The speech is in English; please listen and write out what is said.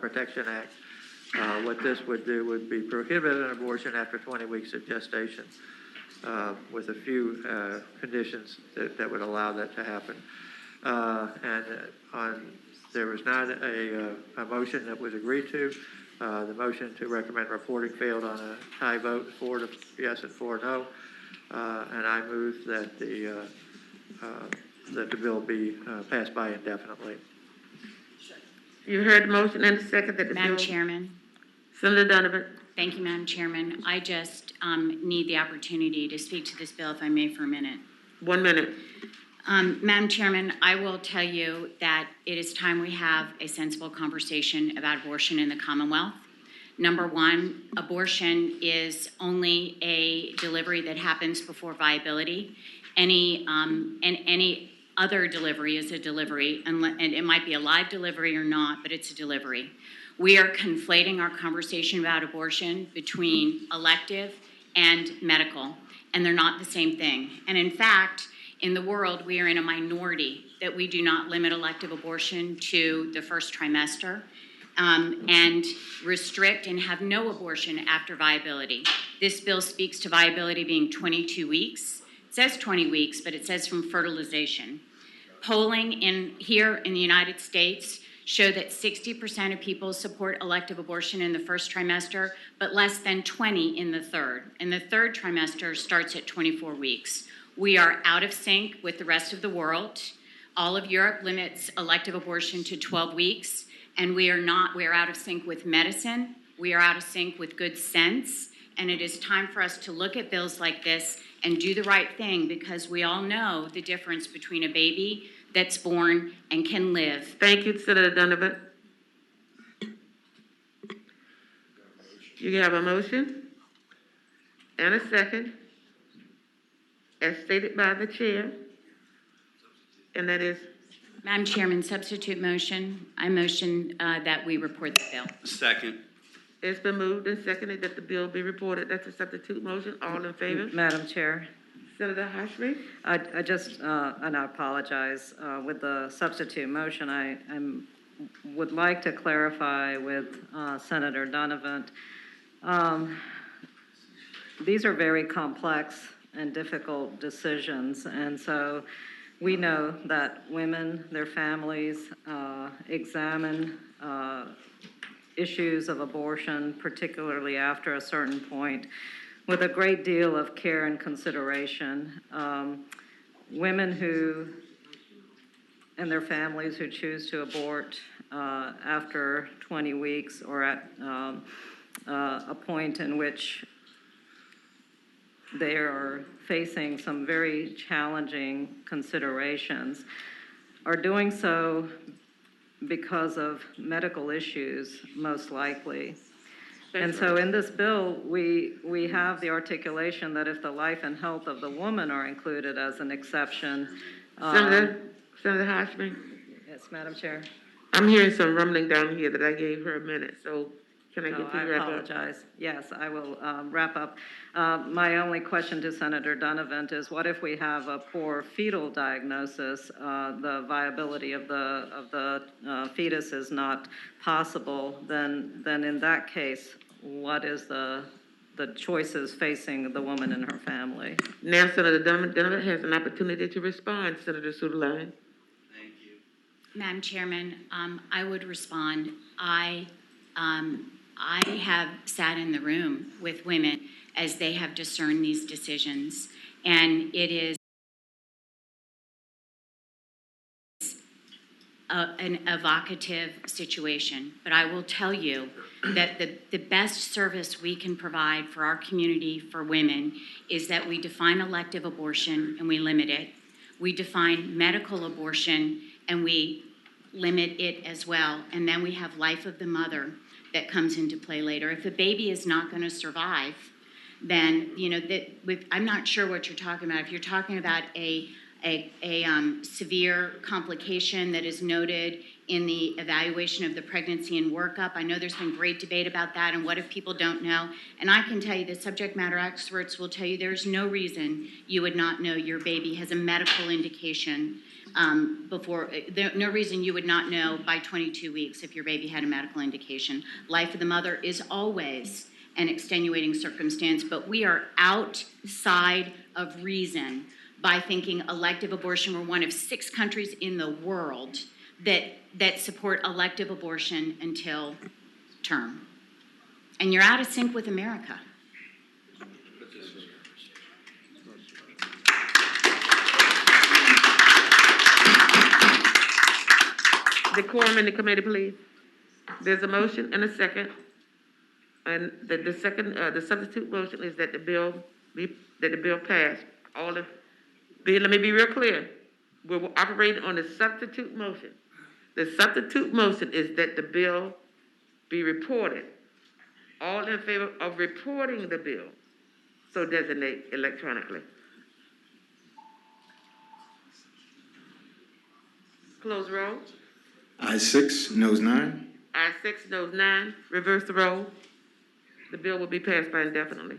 Protection Act. What this would do would be prohibit an abortion after 20 weeks of gestation with a few conditions that would allow that to happen. There was not a motion that was agreed to. The motion to recommend reporting failed on a tie vote, 4 to yes and 4 no. And I move that the bill be passed by indefinitely. You heard the motion and the second that the Madam bill. Chairman. Senator Donovan. Thank you, Madam Chairman. I just need the opportunity to speak to this bill, if I may, for a minute. 1 minute. Madam Chairman, I will tell you that it is time we have a sensible conversation about abortion in the Commonwealth. Number one, abortion is only a delivery that happens before viability. Any other delivery is a delivery, and it might be a live delivery or not, but it's a delivery. We are conflating our conversation about abortion between elective and medical, and they're not the same thing. And in fact, in the world, we are in a minority that we do not limit elective abortion to the first trimester and restrict and have no abortion after viability. This bill speaks to viability being 22 weeks. It says 20 weeks, but it says from fertilization. Polling here in the United States show that 60% of people support elective abortion in the first trimester, but less than 20 in the third. And the third trimester starts at 24 weeks. We are out of sync with the rest of the world. All of Europe limits elective abortion to 12 weeks, and we are out of sync with medicine. We are out of sync with good sense, and it is time for us to look at bills like this and do the right thing, because we all know the difference between a baby that's born and can live. Thank you, Senator Donovan. You have a motion and a second, as stated by the chair, and that is? Madam Chairman, substitute motion. I motion that we report the bill. Second. It's been moved and seconded that the bill be reported. That's a substitute motion. All in favor? Madam Chair, Senator Hashmi? I just, and I apologize, with the substitute motion, I would like to clarify with Senator Donovan. These are very complex and difficult decisions, and so we know that women, their families, examine issues of abortion, particularly after a certain point, with a great deal of care and consideration. Women who, and their families who choose to abort after 20 weeks or at a point in which they are facing some very challenging considerations, are doing so because of medical issues, most likely. And so in this bill, we have the articulation that if the life and health of the woman are included as an exception. Senator Hashmi? Yes, Madam Chair. I'm hearing some rumbling down here that I gave her a minute, so can I get you to I wrap up? apologize. Yes, I will wrap up. My only question to Senator Donovan is, what if we have a poor fetal diagnosis? The viability of the fetus is not possible. Then in that case, what is the choices facing the woman and her family? Now Senator Donovan has an opportunity to respond. Senator Sutherland. Thank you. Madam Chairman, I would respond. I have sat in the room with women as they have discerned these decisions, and it is an evocative situation. But I will tell you that the best service we can provide for our community, for women, is that we define elective abortion and we limit it. We define medical abortion and we limit it as well. And then we have life of the mother that comes into play later. If a baby is not going to survive, then, I'm not sure what you're talking about. If you're talking about a severe complication that is noted in the evaluation of the pregnancy and workup, I know there's been great debate about that, and what if people don't know? And I can tell you that subject matter experts will tell you there's no reason you would not know your baby has a medical indication no reason you would not know by 22 weeks if your baby had a medical indication. Life of the mother is always an extenuating circumstance, but we are outside of reason by thinking elective abortion. We're one of 6 countries in the world that support elective abortion until term. And you're out of sync with America. Decorum in the committee, please. There's a motion and a second. And the substitute motion is that the bill pass. Let me be real clear. We're operating on the substitute motion. The substitute motion is that the bill be reported. All in favor of reporting the bill, so designate electronically. Close roll. Ayes 6, noes 9. Ayes 6, noes 9. Reverse the roll. The bill will be passed by indefinitely.